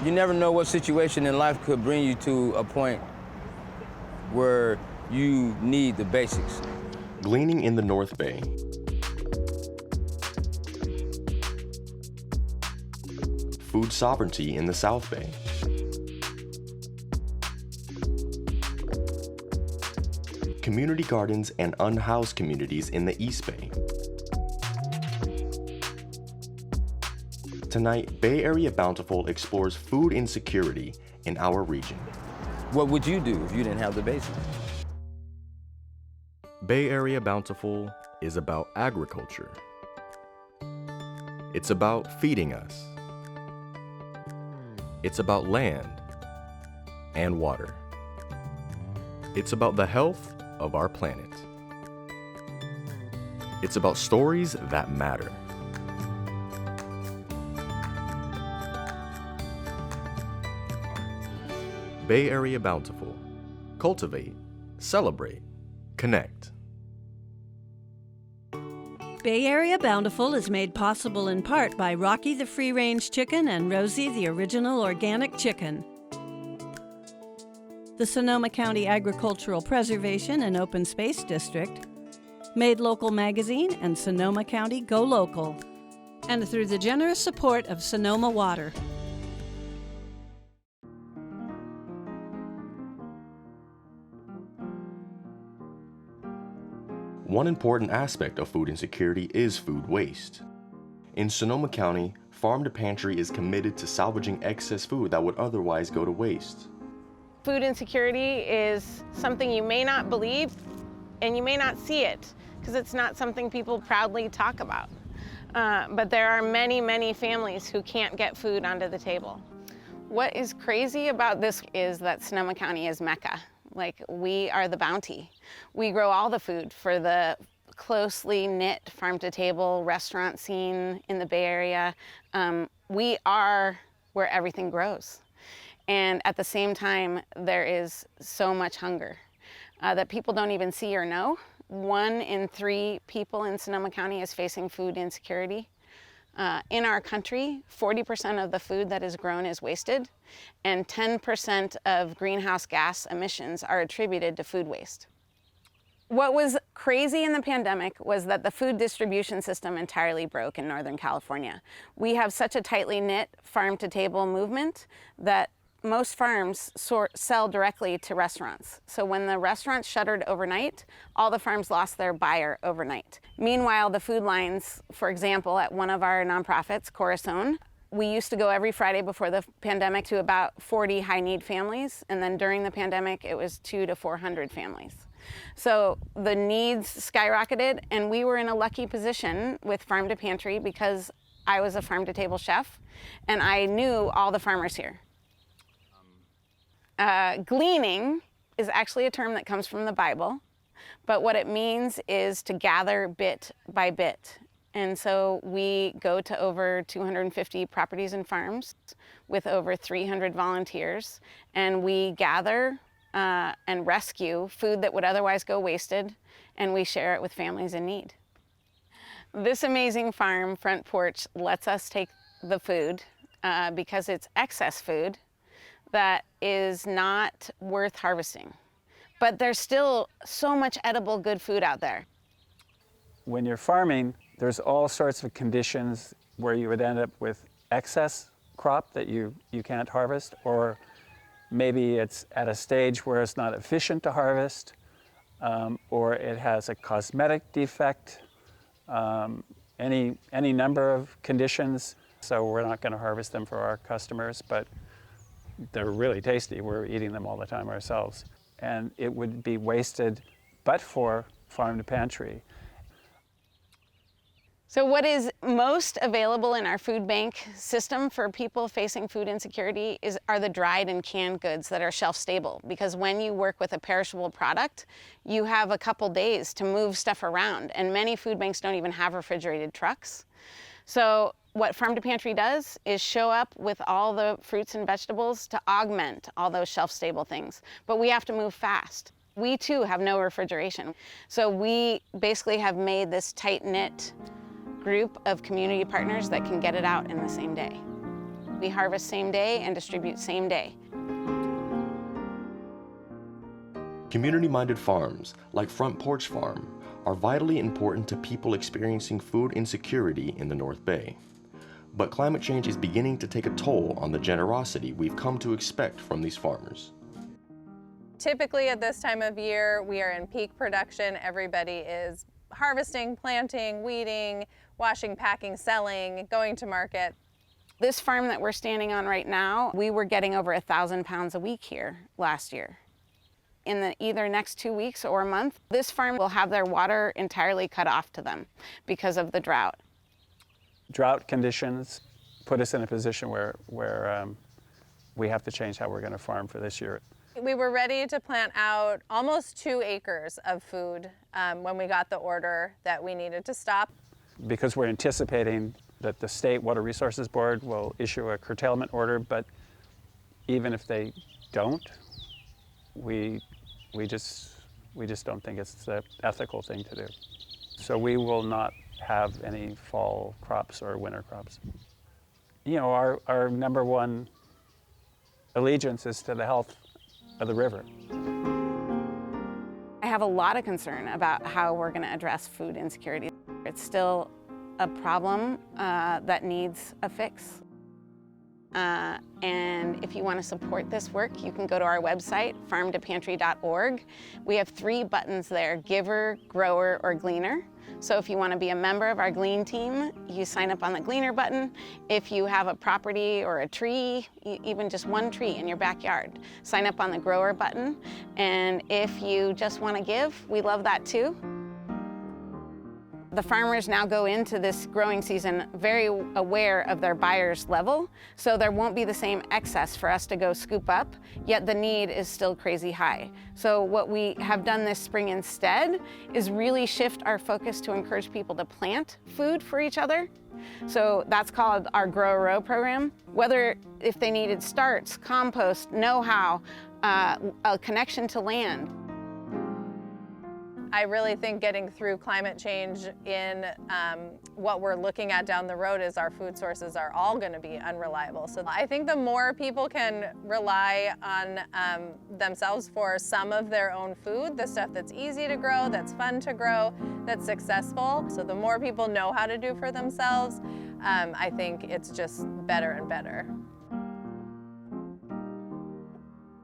You never know what situation in life could bring you to a point where you need the basics. Gleaning in the North Bay. Food sovereignty in the South Bay. Community gardens and unhoused communities in the East Bay. Tonight, Bay Area Bountiful explores food insecurity in our region. What would you do if you didn't have the basics? Bay Area Bountiful is about agriculture. It's about feeding us. It's about land and water. It's about the health of our planet. It's about stories that matter. Bay Area Bountiful. Cultivate, celebrate, connect. Bay Area Bountiful is made possible in part by Rocky the free-range chicken and Rosie the original organic chicken. The Sonoma County Agricultural Preservation and Open Space District, Made Local Magazine and Sonoma County Go Local, and through the generous support of Sonoma Water. One important aspect of food insecurity is food waste. In Sonoma County, Farm to Pantry is committed to salvaging excess food that would otherwise go to waste. Food insecurity is something you may not believe and you may not see it because it's not something people proudly talk about. But there are many, many families who can't get food onto the table. What is crazy about this is that Sonoma County is Mecca. Like, we are the bounty. We grow all the food for the closely knit farm-to-table restaurant scene in the Bay Area. We are where everything grows. And at the same time, there is so much hunger that people don't even see or know. 1 in 3 people in Sonoma County is facing food insecurity. In our country, 40% of the food that is grown is wasted, and 10% of greenhouse gas emissions are attributed to food waste. What was crazy in the pandemic was that the food distribution system entirely broke in Northern California. We have such a tightly knit farm-to-table movement that most farms sell directly to restaurants. So when the restaurants shuttered overnight, all the farms lost their buyer overnight. Meanwhile, the food lines, for example, at one of our nonprofits, Corazon, we used to go every Friday before the pandemic to about 40 high-need families, and then during the pandemic, it was 200 to 400 families. So the needs skyrocketed, and we were in a lucky position with Farm to Pantry because I was a farm-to-table chef, and I knew all the farmers here. Gleaning is actually a term that comes from the Bible, but what it means is to gather bit by bit. And so we go to over 250 properties and farms with over 300 volunteers, and we gather and rescue food that would otherwise go wasted, and we share it with families in need. This amazing farm front porch lets us take the food because it's excess food that is not worth harvesting. But there's still so much edible good food out there. When you're farming, there's all sorts of conditions where you would end up with excess crop that you can't harvest, or maybe it's at a stage where it's not efficient to harvest, or it has a cosmetic defect, any number of conditions. So we're not going to harvest them for our customers, but they're really tasty. We're eating them all the time ourselves. And it would be wasted but for Farm to Pantry. So what is most available in our food bank system for people facing food insecurity are the dried and canned goods that are shelf stable. Because when you work with a perishable product, you have a couple days to move stuff around, and many food banks don't even have refrigerated trucks. So what Farm to Pantry does is show up with all the fruits and vegetables to augment all those shelf-stable things. But we have to move fast. We too have no refrigeration. So we basically have made this tight-knit group of community partners that can get it out in the same day. We harvest same day and distribute same day. Community-minded farms, like Front Porch Farm, are vitally important to people experiencing food insecurity in the North Bay. But climate change is beginning to take a toll on the generosity we've come to expect from these farmers. Typically at this time of year, we are in peak production. Everybody is harvesting, planting, weeding, washing, packing, selling, going to market. This farm that we're standing on right now, we were getting over 1,000 pounds a week here last year. In the either next 2 weeks or a month, this farm will have their water entirely cut off to them because of the drought. Drought conditions put us in a position where we have to change how we're going to farm for this year. We were ready to plant out almost 2 acres of food when we got the order that we needed to stop. Because we're anticipating that the State Water Resources Board will issue a curtailment order, but even if they don't, we just don't think it's the ethical thing to do. So we will not have any fall crops or winter crops. You know, our number one allegiance is to the health of the river. I have a lot of concern about how we're going to address food insecurity. It's still a problem that needs a fix. And if you want to support this work, you can go to our website, farmtopantry.org. We have 3 buttons there: giver, grower, or gleaner. So if you want to be a member of our Glean team, you sign up on the Gleaner button. If you have a property or a tree, even just one tree in your backyard, sign up on the Grower button. And if you just want to give, we love that too. The farmers now go into this growing season very aware of their buyer's level, so there won't be the same excess for us to go scoop up, yet the need is still crazy high. So what we have done this spring instead is really shift our focus to encourage people to plant food for each other. So that's called our Grow a Row program. Whether if they needed starts, compost, know-how, a connection to land. I really think getting through climate change in what we're looking at down the road is our food sources are all going to be unreliable. So I think the more people can rely on themselves for some of their own food, the stuff that's easy to grow, that's fun to grow, that's successful. So the more people know how to do for themselves, I think it's just better and better.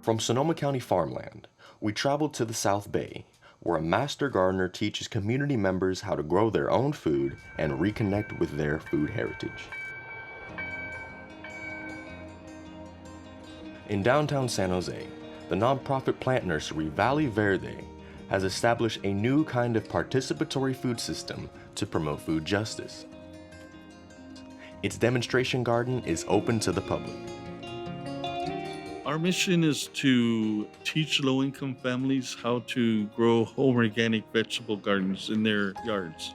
From Sonoma County farmland, we traveled to the South Bay, where a master gardener teaches community members how to grow their own food and reconnect with their food heritage. In downtown San Jose, the nonprofit plant nursery Verde has established a new kind of participatory food system to promote food justice. Its demonstration garden is open to the public. Our mission is to teach low-income families how to grow home organic vegetable gardens in their yards.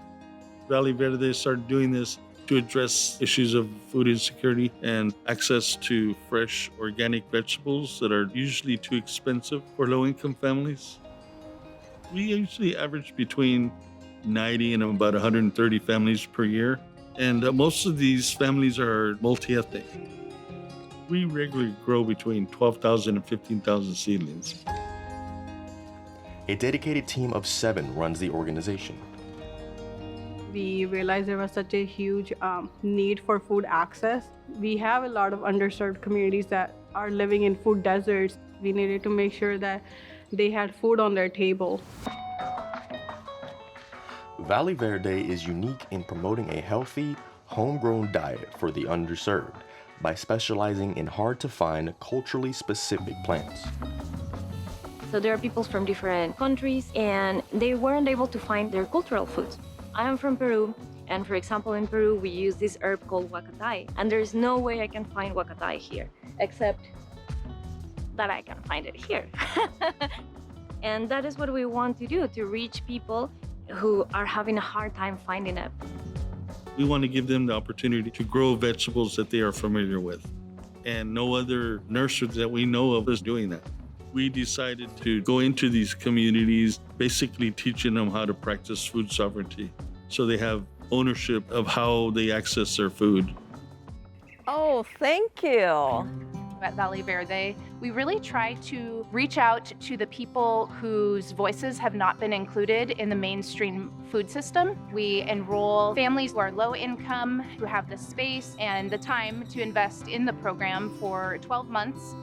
Verde started doing this to address issues of food insecurity and access to fresh organic vegetables that are usually too expensive for low-income families. We usually average between 90 and about 130 families per year, and most of these families are multi-ethnic. We regularly grow between 12,000 and 15,000 seedlings. A dedicated team of 7 runs the organization. We realized there was such a huge need for food access. We have a lot of underserved communities that are living in food deserts. We needed to make sure that they had food on their table. Verde is unique in promoting a healthy, homegrown diet for the underserved by specializing in hard-to-find, culturally specific plants. So there are people from different countries, and they weren't able to find their cultural foods. I am from Peru, and for example, in Peru, we use this herb called huacatay, and there's no way I can find huacatay here, except that I can find it here. And that is what we want to do, to reach people who are having a hard time finding it. We want to give them the opportunity to grow vegetables that they are familiar with. And no other nursery that we know of is doing that. We decided to go into these communities, basically teaching them how to practice food sovereignty, so they have ownership of how they access their food. Oh, thank you. At Valley Verde, we really try to reach out to the people whose voices have not been included in the mainstream food system. We enroll families who are low income, who have the space and the time to invest in the program for 12 months.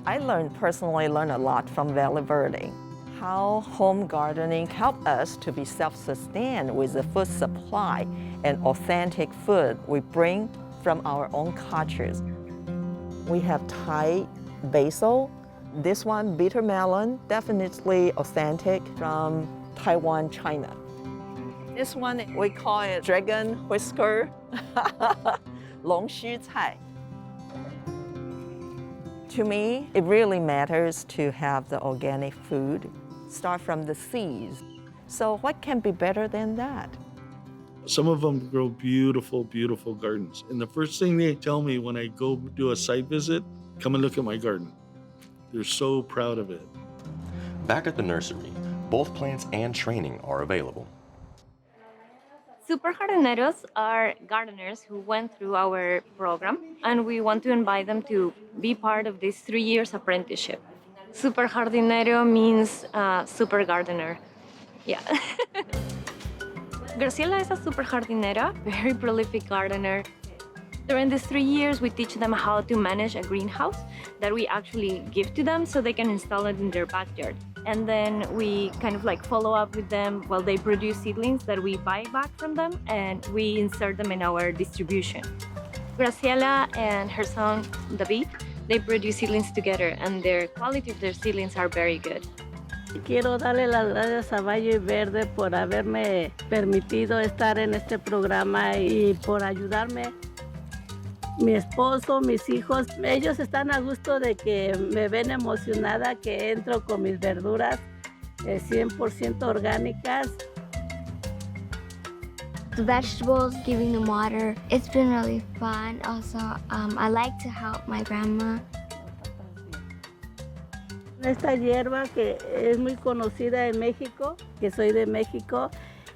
I personally learned a lot from Valley Verde. How home gardening helped us to be self-sustained with the food supply and authentic food we bring from our own cultures. We have Thai basil. This one, bitter melon, definitely authentic from Taiwan, China. This one, we call it dragon whisker, 龙须菜. To me, it really matters to have the organic food, start from the seeds. So what can be better than that? Some of them grow beautiful, beautiful gardens. And the first thing they tell me when I go do a site visit, come and look at my garden. They're so proud of it. Back at the nursery, both plants and training are available. Super jardineros are gardeners who went through our program, and we want to invite them to be part of this 3 years apprenticeship. Super jardinero means super gardener. Yeah. Graciela is a super jardinera, very prolific gardener. During these 3 years, we teach them how to manage a greenhouse that we actually give to them so they can install it in their backyard. And then we kind of like follow up with them while they produce seedlings that we buy back from them, and we insert them in our distribution. Graciela and her son, David, they produce seedlings together, and the quality of their seedlings are very good. Quiero darle las gracias a Valle Verde por haberme permitido estar en este programa y por ayudarme. Mi esposo, mis hijos, ellos están a gusto de que me ven emocionada que entro con mis verduras 100% orgánicas. The vegetables, giving them water, it's been really fun. Also, I like to help my grandma. Esta hierba que es muy conocida en México, que soy de México,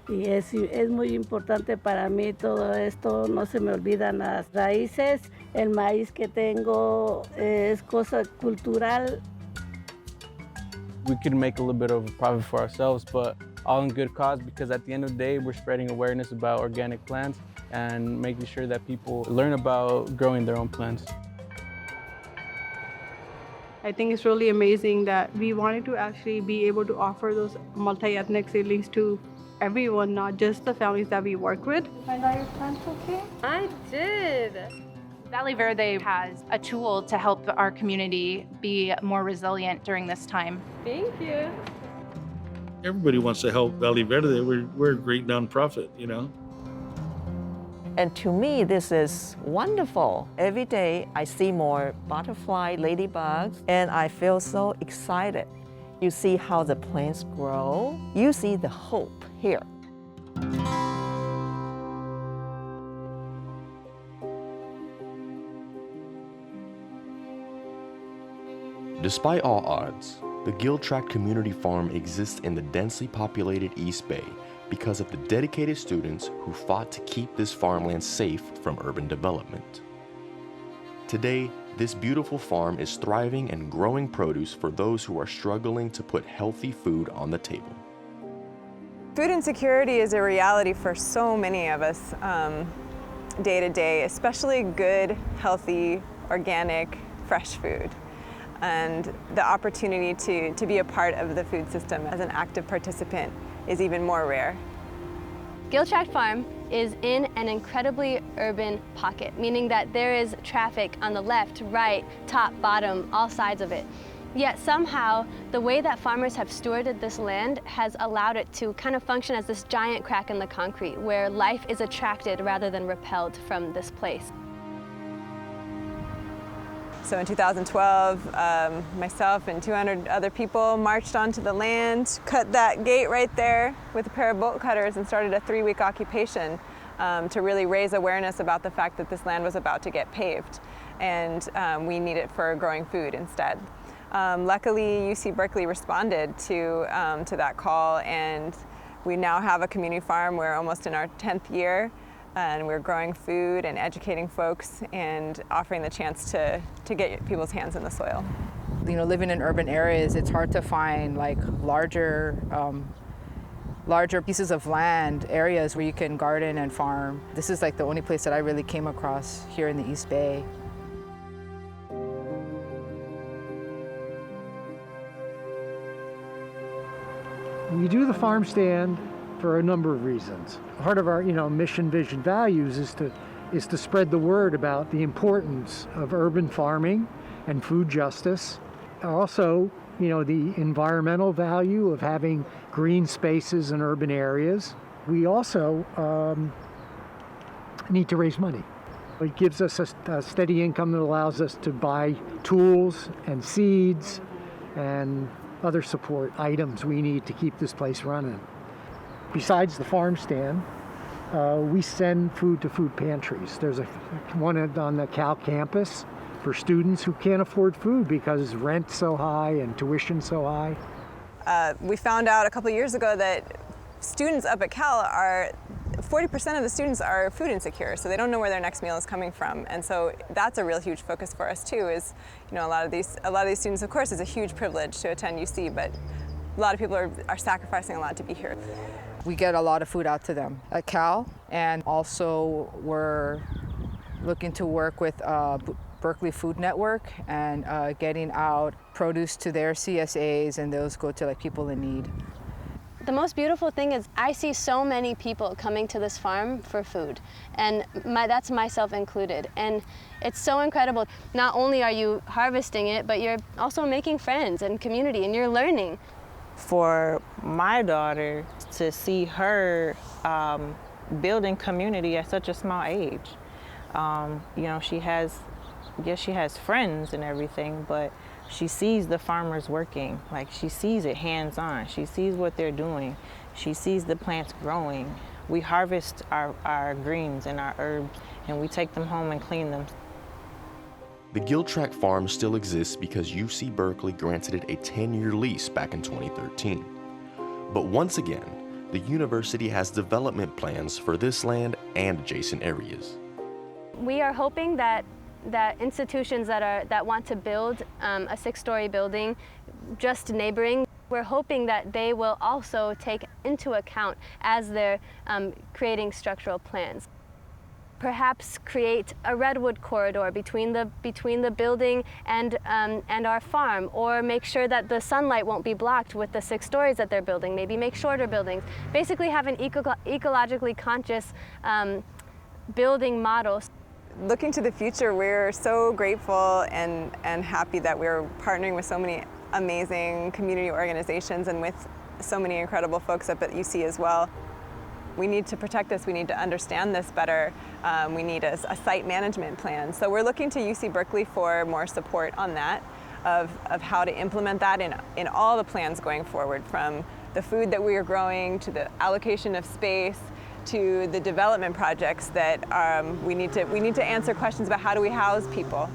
y es muy importante para mí todo esto, no se me olvidan las raíces, el maíz que tengo es cosa cultural. We could make a little bit of a profit for ourselves, but all in good cause, because at the end of the day, we're spreading awareness about organic plants and making sure that people learn about growing their own plants. I think it's really amazing that we wanted to actually be able to offer those multi-ethnic seedlings to everyone, not just the families that we work with. I got your plants okay? I did. Valley Verde has a tool to help our community be more resilient during this time. Thank you. Everybody wants to help Valley Verde. We're a great nonprofit, you know? And to me, this is wonderful. Every day I see more butterfly, ladybugs, and I feel so excited. You see how the plants grow. You see the hope here. Despite all odds, the Guildtrack Community Farm exists in the densely populated East Bay because of the dedicated students who fought to keep this farmland safe from urban development. Today, this beautiful farm is thriving and growing produce for those who are struggling to put healthy food on the table. Food insecurity is a reality for so many of us day to day, especially good, healthy, organic, fresh food. And the opportunity to be a part of the food system as an active participant is even more rare. Guildtrack Farm is in an incredibly urban pocket, meaning that there is traffic on the left, right, top, bottom, all sides of it. Yet somehow, the way that farmers have stewarded this land has allowed it to kind of function as this giant crack in the concrete where life is attracted rather than repelled from this place. So in 2012, myself and 200 other people marched onto the land, cut that gate right there with a pair of bolt cutters and started a 3-week occupation to really raise awareness about the fact that this land was about to get paved and we need it for growing food instead. Luckily, UC Berkeley responded to that call, and we now have a community farm. We're almost in our 10th year. and we're growing food and educating folks and offering the chance to get people's hands in the soil. You know, living in urban areas, it's hard to find like larger pieces of land, areas where you can garden and farm. This is like the only place that I really came across here in the East Bay. We do the farm stand for a number of reasons. Part of our, mission, vision, values is to spread the word about the importance of urban farming and food justice. Also, the environmental value of having green spaces in urban areas. We also need to raise money. It gives us a steady income that allows us to buy tools and seeds and other support items we need to keep this place running. Besides the farm stand, we send food to food pantries. There's one on the Cal campus for students who can't afford food because rent's so high and tuition's so high. We found out a couple of years ago that students up at Cal 40% of the students are food insecure, so they don't know where their next meal is coming from. And so that's a real huge focus for us too, is, a lot of these students, of course, it's a huge privilege to attend UC, but a lot of people are sacrificing a lot to be here. We get a lot of food out to them at Cal, and also we're looking to work with Berkeley Food Network and getting out produce to their CSAs, and those go to like people in need. The most beautiful thing is I see so many people coming to this farm for food, and that's myself included. And it's so incredible. Not only are you harvesting it, but you're also making friends and community, and you're learning. For my daughter to see her building community at such a small age, she has friends and everything, but she sees the farmers working. Like, she sees it hands-on. She sees what they're doing. She sees the plants growing. We harvest our greens and our herbs, and we take them home and clean them. The Guildtrack farm still exists because UC Berkeley granted it a 10-year lease back in 2013. But once again, the university has development plans for this land and adjacent areas. We are hoping that institutions that want to build a 6-story building just neighboring, we're hoping that they will also take into account as they're creating structural plans. Perhaps create a redwood corridor between the building and our farm, or make sure that the sunlight won't be blocked with the 6 stories that they're building. Maybe make shorter buildings. Basically have an ecologically conscious building model. Looking to the future, we're so grateful and happy that we're partnering with so many amazing community organizations and with so many incredible folks up at UC as well. We need to protect this, we need to understand this better, we need a site management plan. So we're looking to UC Berkeley for more support on that, of how to implement that in all the plans going forward, from the food that we are growing to the allocation of space, to the development projects that we need to answer questions about how do we house people.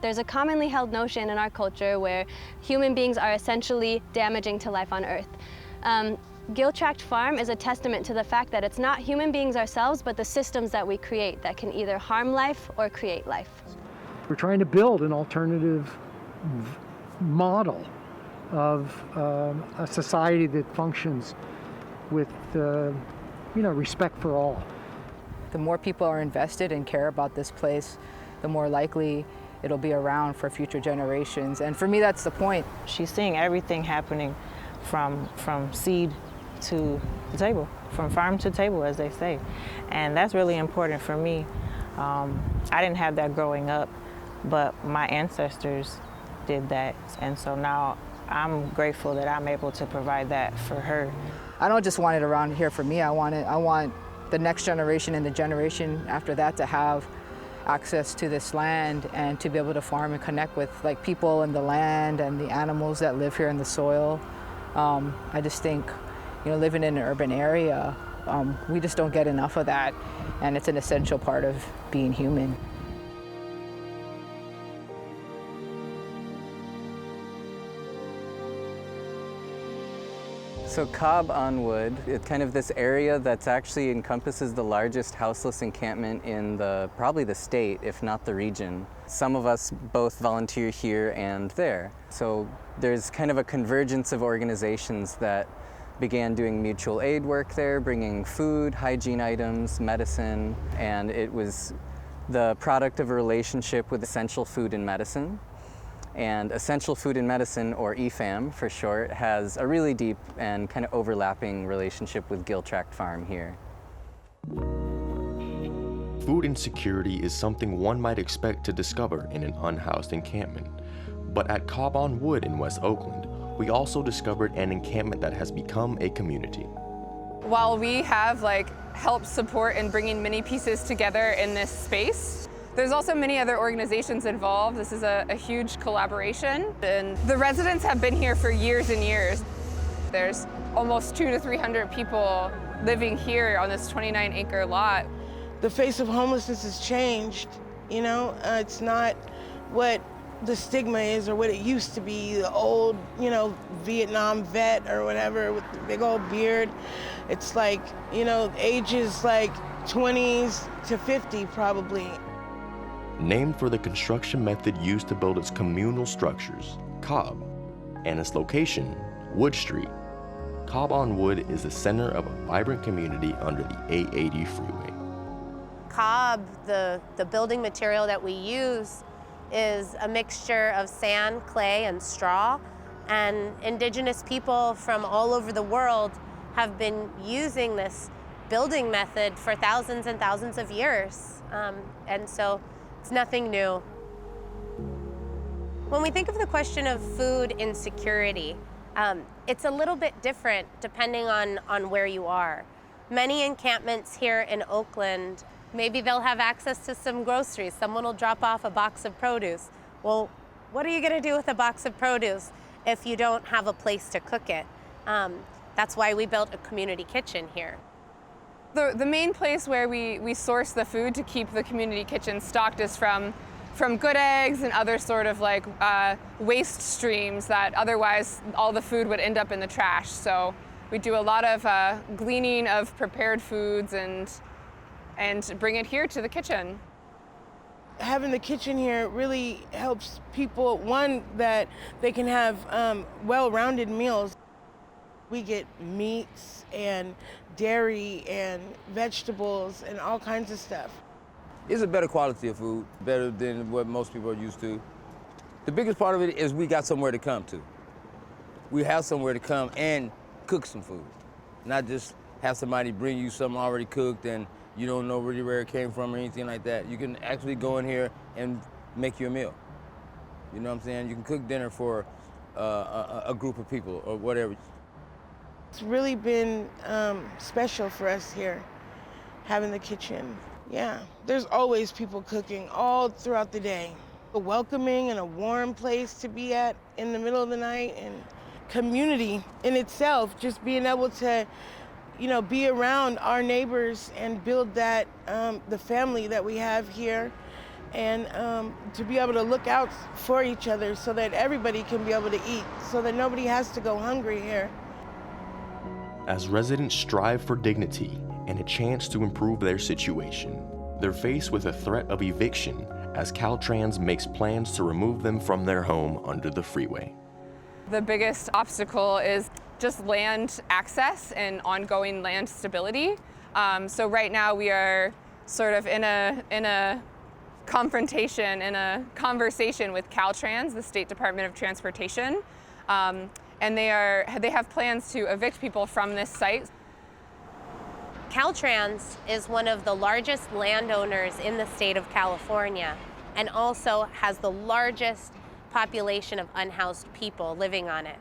There's a commonly held notion in our culture where human beings are essentially damaging to life on Earth. Guildtrack Farm is a testament to the fact that it's not human beings ourselves, but the systems that we create that can either harm life or create life. We're trying to build an alternative model of a society that functions with respect for all. The more people are invested and care about this place, the more likely it'll be around for future generations. And for me, that's the point. She's seeing everything happening from seed to the table, from farm to table, as they say. And that's really important for me. I didn't have that growing up, but my ancestors did that. And so now I'm grateful that I'm able to provide that for her. I don't just want it around here for me. I want the next generation and the generation after that to have access to this land and to be able to farm and connect with like people and the land and the animals that live here in the soil. I just think, living in an urban area, we just don't get enough of that, and it's an essential part of being human. So Cobb on Wood, it's kind of this area that's actually encompasses the largest houseless encampment in probably the state, if not the region. Some of us both volunteer here and there. So there's kind of a convergence of organizations that began doing mutual aid work there, bringing food, hygiene items, medicine, and it was the product of a relationship with Essential Food and Medicine. And Essential Food and Medicine, or EFAM for short, has a really deep and kind of overlapping relationship with Guildtrack Farm here. Food insecurity is something one might expect to discover in an unhoused encampment. But at Cobb on Wood in West Oakland, we also discovered an encampment that has become a community. While we have helped support in bringing many pieces together in this space, there's also many other organizations involved. This is a huge collaboration, and the residents have been here for years and years. There's almost 200 to 300 people living here on this 29-acre lot. The face of homelessness has changed, you know? It's not what the stigma is or what it used to be, the old, Vietnam vet or whatever with the big old beard. It's ages 20s to 50 probably. Named for the construction method used to build its communal structures, Cobb, and its location, Wood Street. Cobb on Wood is the center of a vibrant community under the 880 freeway. Cobb, the building material that we use, is a mixture of sand, clay, and straw. And indigenous people from all over the world have been using this building method for thousands and thousands of years. And so it's nothing new. When we think of the question of food insecurity, it's a little bit different depending on where you are. Many encampments here in Oakland, maybe they'll have access to some groceries. Someone will drop off a box of produce. Well, what are you gonna do with a box of produce if you don't have a place to cook it? That's why we built a community kitchen here. The main place where we source the food to keep the community kitchen stocked is from good eggs and other sort of waste streams that otherwise all the food would end up in the trash. So we do a lot of gleaning of prepared foods and bring it here to the kitchen. Having the kitchen here really helps people, one, that they can have well-rounded meals. We get meats and dairy and vegetables and all kinds of stuff. It's a better quality of food, better than what most people are used to. The biggest part of it is we got somewhere to come to. We have somewhere to come and cook some food, not just have somebody bring you something already cooked and you don't know really where it came from or anything like that. You can actually go in here and make you a meal. You know what I'm saying? You can cook dinner for a group of people or whatever. It's really been special for us here, having the kitchen. Yeah, there's always people cooking all throughout the day. A welcoming and a warm place to be at in the middle of the night, and community in itself, just being able to, be around our neighbors and build that, the family that we have here, and to be able to look out for each other so that everybody can be able to eat, so that nobody has to go hungry here. As residents strive for dignity and a chance to improve their situation, they're faced with a threat of eviction as Caltrans makes plans to remove them from their home under the freeway. The biggest obstacle is just land access and ongoing land stability. So right now we are sort of in a confrontation, in a conversation with Caltrans, the State Department of Transportation. And they have plans to evict people from this site. Caltrans is one of the largest landowners in the state of California and also has the largest population of unhoused people living on it.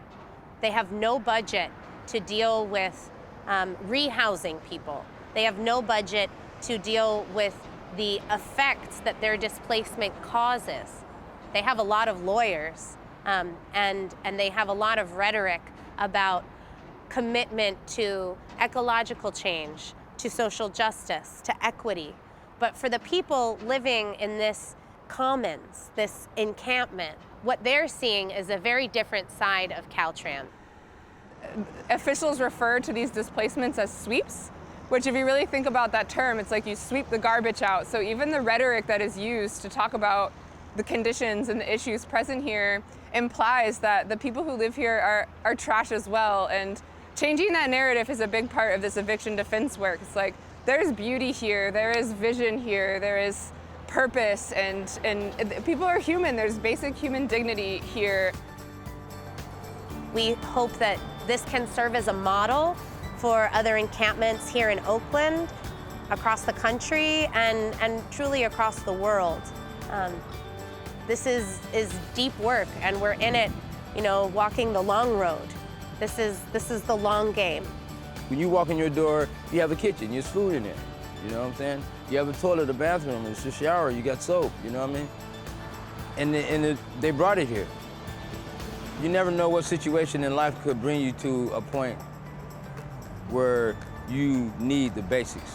They have no budget to deal with rehousing people. They have no budget to deal with the effects that their displacement causes. They have a lot of lawyers and they have a lot of rhetoric about commitment to ecological change, to social justice, to equity. But for the people living in this commons, this encampment, what they're seeing is a very different side of Caltrans. officials refer to these displacements as sweeps, which if you really think about that term, it's like you sweep the garbage out. So even the rhetoric that is used to talk about the conditions and the issues present here implies that the people who live here are trash as well. And changing that narrative is a big part of this eviction defense work. It's like, there's beauty here, there is vision here, there is purpose, and people are human. There's basic human dignity here. We hope that this can serve as a model for other encampments here in Oakland, across the country, and truly across the world. This is deep work, and we're in it, you know, walking the long road. This is the long game. When you walk in your door, you have a kitchen, there's food in there. You know what I'm saying? You have a toilet, a bathroom, it's a shower, you got soap, you know what I mean? And they brought it here. You never know what situation in life could bring you to a point where you need the basics,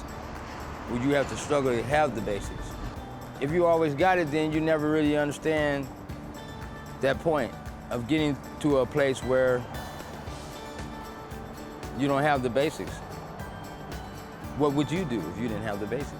where you have to struggle to have the basics. If you always got it, then you never really understand that point of getting to a place where you don't have the basics. What would you do if you didn't have the basics?